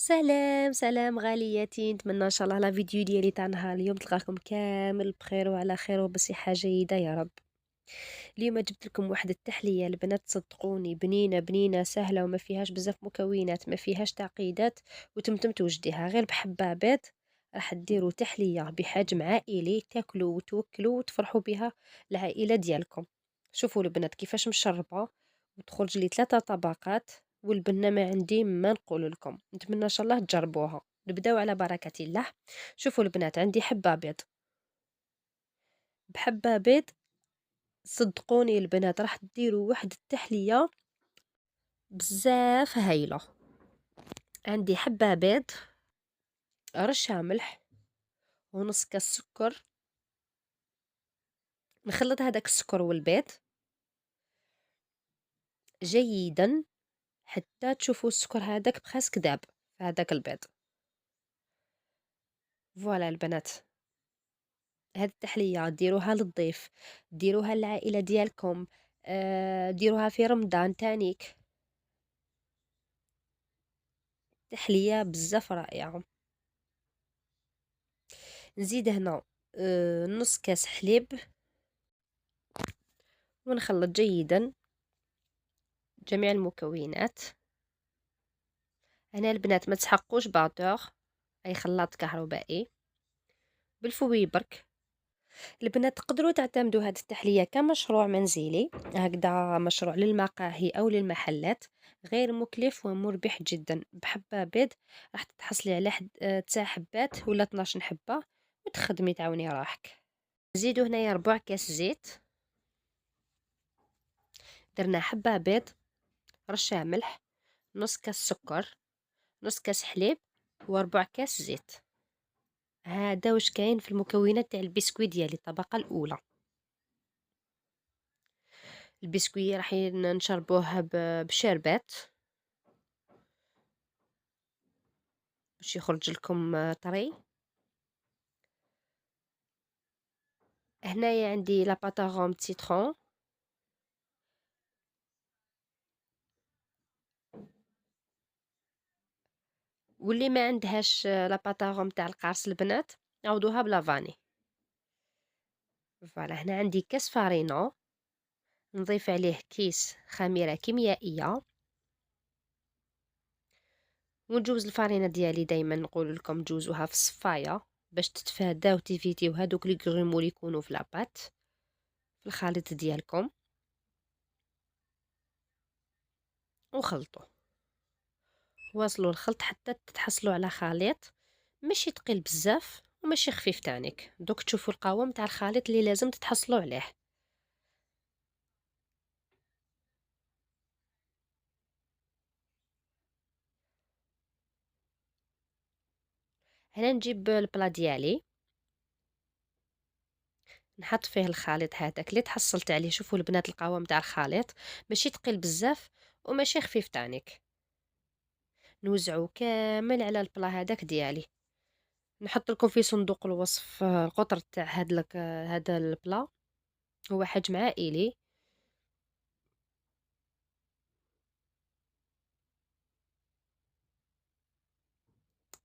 سلام سلام غالياتي، نتمنى ان شاء الله لا فيديو ديالي تاع نهار اليوم تلقاكم كامل بخير وعلى خير وبصحة جيدة يا رب. اليوم جبت لكم واحد التحلية البنات، صدقوني بنينة بنينة سهلة وما فيهاش بزاف مكونات، ما فيهاش تعقيدات، وتمتم توجديها غير بحبابات. راح ديروا تحلية بحجم عائلي، تاكلوا وتوكلوا وتفرحوا بها العائلة ديالكم. شوفوا البنات كيفاش مشربة، وتخرج لي 3 طبقات، والبنة ما عندي ما نقول لكم، نتمنى ان شاء الله تجربوها. نبداو على بركة الله. شوفوا البنات، عندي حبة بيض. بحبة بيض صدقوني البنات راح ديروا واحد التحلية بزاف هايلة. عندي حبة بيض، رشة ملح، ونص كاس سكر. نخلط هذاك السكر والبيض جيدا حتى تشوفوا السكر هذاك بخاسك داب في هذاك البيض. فوالا البنات، هاد التحلية ديروها للضيف، ديروها للعائلة ديالكم، ديروها في رمضان تانيك. تحلية بزاف رائعة. نزيد هنا نص كاس حليب، ونخلط جيدا جميع المكونات. هنا البنات ما تسحقوش باتور، اي خلاط كهربائي بالفوي برك. البنات تقدروا تعتمدوا هذه التحلية كمشروع منزلي، هكذا مشروع للمقاهي او للمحلات، غير مكلف ومربح جدا. بحبة بيض راح تحصلي على 9 حبات ولا 12 حبة، وتخدمي تعاوني راحك. نزيدو هنايا 4 كاس زيت، درنا حبة بيض، رشة ملح، نص كاس سكر، نص كاس حليب، و4 كاس زيت. هذا واش كاين في المكونات تاع البسكويت ديالي الطبقة الأولى. البسكويت راح نشربوه بشربات باش يخرج لكم طري. هنايا عندي لا باتاغوم سيترون، واللي ما عندهاش لا باتاغوم تاع القارص البنات عوضوها بلا فاني. فوالا هنا عندي كاس فارينو، نضيف عليه كيس خميرة كيميائية. ونجوز الفرينة ديالي دايما نقول لكم جوزوها في الصفاية باش تتفاداو تيفيتيو هادوك لي غرومو اللي يكونوا في لاباط في الخليط ديالكم. وخلطوا، واصلوا الخلط حتى تتحصلوا على خليط ماشي تقيل بزاف وماشي خفيف تانيك. دوك تشوفوا القوام تاع الخليط اللي لازم تتحصلوا عليه. هنا نجيب البلا ديالي، نحط فيه الخليط هذاك اللي تحصلت عليه. شوفوا البنات القوام تاع الخليط ماشي تقيل بزاف وماشي خفيف تانيك. نوزعو كامل على البلا هذاك ديالي. نحط لكم في صندوق الوصف القطر تاع هذا البلا، هو حجم عائلي.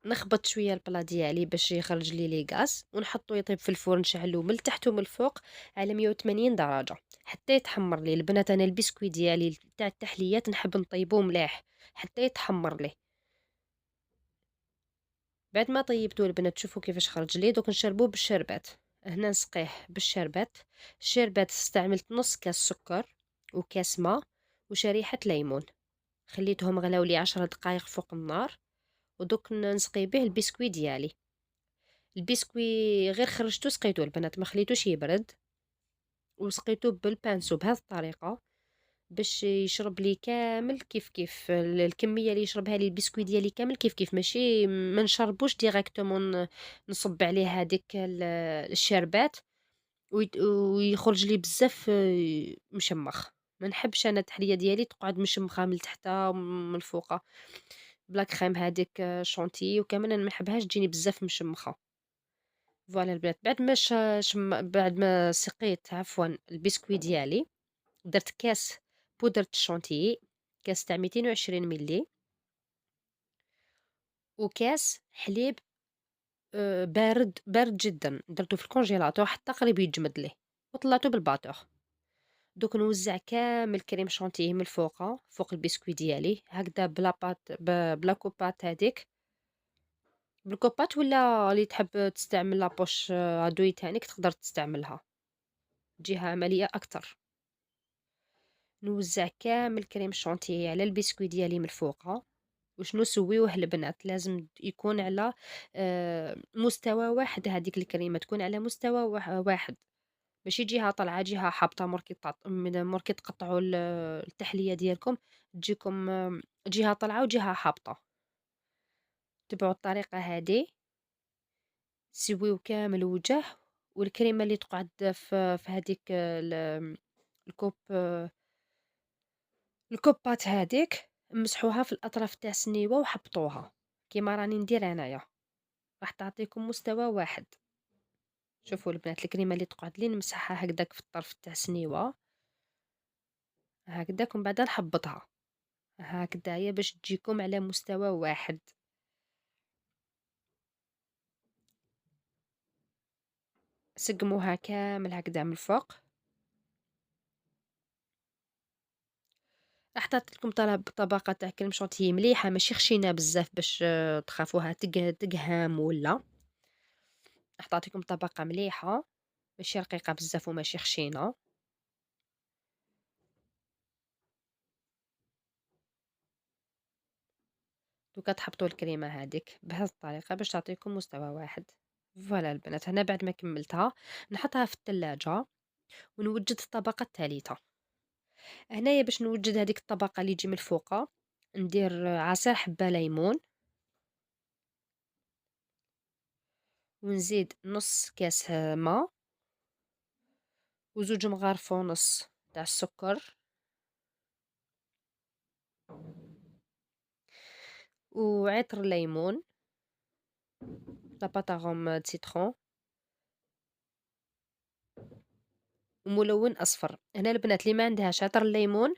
نخبط شويه البلا ديالي باش يخرج لي غاز، ونحطو يطيب في الفرن، نشعلو من التحت ومن الفوق على 180 درجه حتى يتحمر لي. البنات انا البسكويت ديالي تاع التحليات نحب نطيبوه مليح حتى يتحمر لي. بعد ما طيبتو البنات شوفوا كيفاش خرج لي. دوك نشربوه بالشربات. هنا نسقيه بالشربات. الشربات استعملت نص كاس سكر وكاس ماء وشريحه ليمون، خليتهم غلاو لي 10 دقائق فوق النار. ودوك نسقي به البسكوي ديالي. البسكوي غير خرجتو سقيتو البنات، ما خليتوش يبرد، وسقيتو بالبانسو بهذه الطريقه باش يشرب لي كامل كيف كيف الكميه اللي يشربها لي البسكوي ديالي كامل كيف كيف، ماشي ما نشربوش ديريكتومون نصب عليه هذيك الشربات ويخرج لي بزاف مشمخ. ما نحبش انا التحليه ديالي تقعد مشمخه من تحت ومن الفوق بلا كريم هذيك شونتي، وكمان انا ما نحبهاش تجيني بزاف مشمخه. فوالا البنات، بعد ما بعد ما سقيت عفوا البسكوي ديالي، درت كاس بودرة الشونتيي، كاس تاع 220 ملي. وكاس حليب بارد، بارد جدًا، درتو في الكونجيلاتور حتى قريب يجمد ليه، وطلّعتو بالباتور. دوك نوزّع كامل كريم شانتيه من الفوقة، فوق البسكويت ديالي، هكدا بلا بات بلا كوباط هاذيك، بالكوباط ولا اللي تحب تستعمل لابوش ادوي تانيك تقدر تستعملها، تجيها عملية أكتر. نوزّع كامل كريم شانتيه على البسكويت ديالي من الفوقة، واش نسويوه البنات لازم يكون على مستوى واحد، هذيك الكريمة تكون على مستوى واحد، ماشي جهة طالعة جهة هابطة، مور كي تقطعوا التحلية ديالكم تجيكم جهة طالعة وجهة هابطة. تبعوا الطريقة هادي، سويو كامل الوجه، والكريمة اللي تقعد في هذيك الكوب الكوبات هذيك مسحوها في الأطراف تاع السنيوة وحبطوها كيما راني ندير أنايا، راح تعطيكم مستوى واحد. شوفوا البنات الكريمة اللي تقعد لي نمسحها هكداك في الطرف تاع السنيوة هكداك، ومن بعد نحبطها هكدايا باش تجيكم على مستوى واحد. سقموها كامل هكدا من الفوق. راح تعطي لكم طبقة تاع كريم شانتيي مليحة، ماشي خشينة بزاف باش تخافوها تقهام ولا. راح تعطيكم طبقة مليحة، ماشي رقيقة بزاف وماشي خشينة. دوكا تحبطوا الكريمة هذيك بهذه الطريقة باش تعطيكم مستوى واحد. فوالا البنات، هنا بعد ما كملتها نحطها في الثلاجة ونوجد الطبقة الثالثة. هنايا باش نوجد هذيك الطبقة اللي تجي من الفوقة، ندير عصير حبة ليمون، ونزيد نص كاس ماء، وزوج مغارف ونص تاع السكر، وعطر ليمون، لاباطاغوم د سيترون، وملون اصفر. هنا البنات اللي ما عندهاش عطر الليمون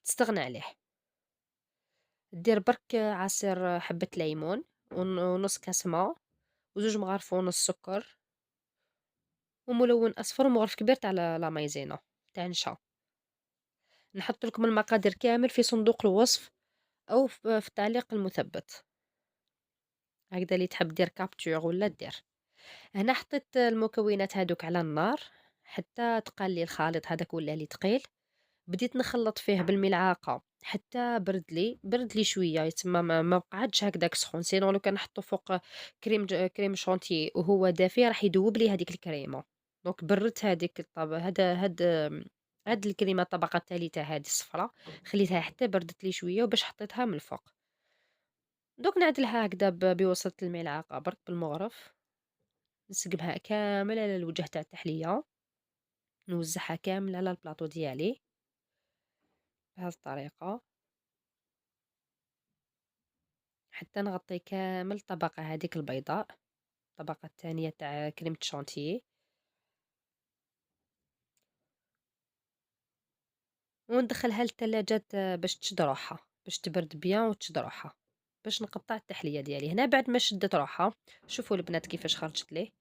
تستغنى عليه، دير برك عصير حبة ليمون ونص كاس ماء وزوج مغارف ونص سكر وملون اصفر ومغرف كبير تاع لا مايزينا تاع نشا. نحط لكم المقادير كامل في صندوق الوصف او في التعليق المثبت، هكذا اللي تحب دير كابتور ولا دير. هنا حطيت المكونات هادوك على النار حتى تقلي الخليط هذاك ولا لي ثقيل. بديت نخلط فيه بالملعقه حتى برد لي شويه، يتسمى ما قعدش هكداك سخون، سينو لو كان نحطو فوق كريم شانتي وهو دافي راح يذوب لي هذيك الكريمه. دونك بردت هذيك هاد الكريمه الطبقه الثالثه هذه الصفراء، خليتها حتى بردت لي شويه وباش حطيتها من الفوق. دوك نعدلها هكذا بوسط الملعقه برك بالمغرف، نسقمها كامل على الوجه تاع التحليه، نوزعها كامل على البلاطو ديالي بهذه الطريقه حتى نغطي كامل الطبقة هذيك البيضاء، الطبقة الثانية تاع كريمة شانتيي، وندخلها للثلاجة باش تشد روحها، باش تبرد بيان وتشد روحها، باش نقطع التحلية ديالي. هنا بعد ما شدت روحها شوفوا البنات كيفاش خرجت لي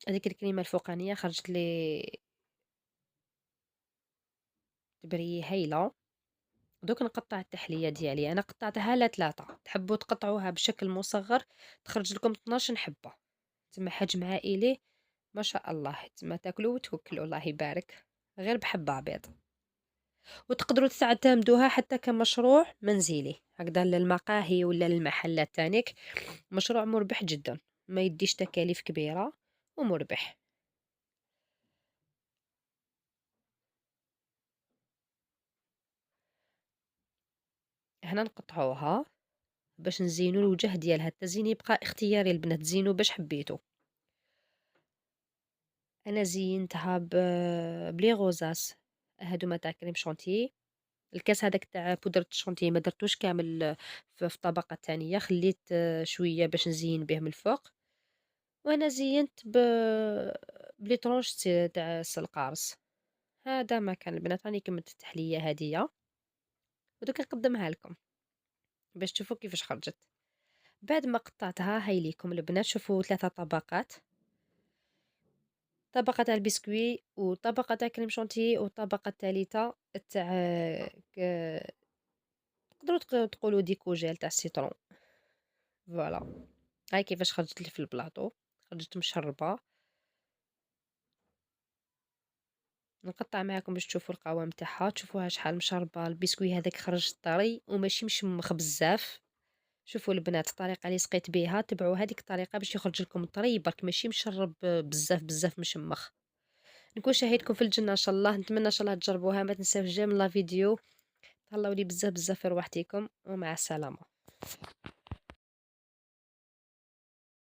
هذيك الكريمة الفوقانية، خرجت لي تبري هايلة. دوك نقطع التحلية ديالي، انا قطعتها لثلاثة، تحبوا تقطعوها بشكل مصغر تخرج لكم 12 حبة، تما حجم عائلي ما شاء الله، تما تاكلوا وتوكلوا الله يبارك غير بحبة بيض. وتقدروا تعتمدوها حتى كمشروع منزلي هكذا للمقاهي ولا للمحلات تانيك، مشروع مربح جدا، ما يديش تكاليف كبيرة ومربح. هنا نقطعوها باش نزينو الوجه ديالها، التزيين يبقى اختياري البنات، زينو باش حبيتو. انا زينتها بلي غوزاس هادو تاع كريم شانتيي. الكاس هذاك تاع بودرة الشانتيي ما درتوش كامل في طبقة تانية، خليت شوية باش نزين به من الفوق. وانا زينت بلي طرونش تاع السلقارص. هذا ما كان البنات، راني كملت التحلية هادية ودوك نقدمها لكم باش تشوفوا كيفاش خرجت. بعد ما قطعتها هاي ليكم البنات، شوفوا 3 طبقات، طبقة تاع البسكوي وطبقة تاع كريم شانتيي والطبقة التالتة تاع ك تقدروا تقولوا ديكو تاع السيترون. فوالا، هاي كيفاش خرجت لي في البلاطو، خرجت مشربة. نقطع معاكم باش تشوفوا القوام تاعها، تشوفوها شحال مشربة، البسكوي هذاك خرج طري وماشي مشمخ بزاف. شوفوا البنات الطريقة اللي سقيت بها، تبعوا هذيك الطريقة باش يخرج لكم طري برك ماشي مشرب بزاف بزاف مشمخ. نكون شاهدكم في الجنة ان شاء الله، نتمنى ان شاء الله تجربوها، ما تنساوش جيم لا فيديو. تهلاو لي بزاف بزاف في رواحتكم ومع السلامة.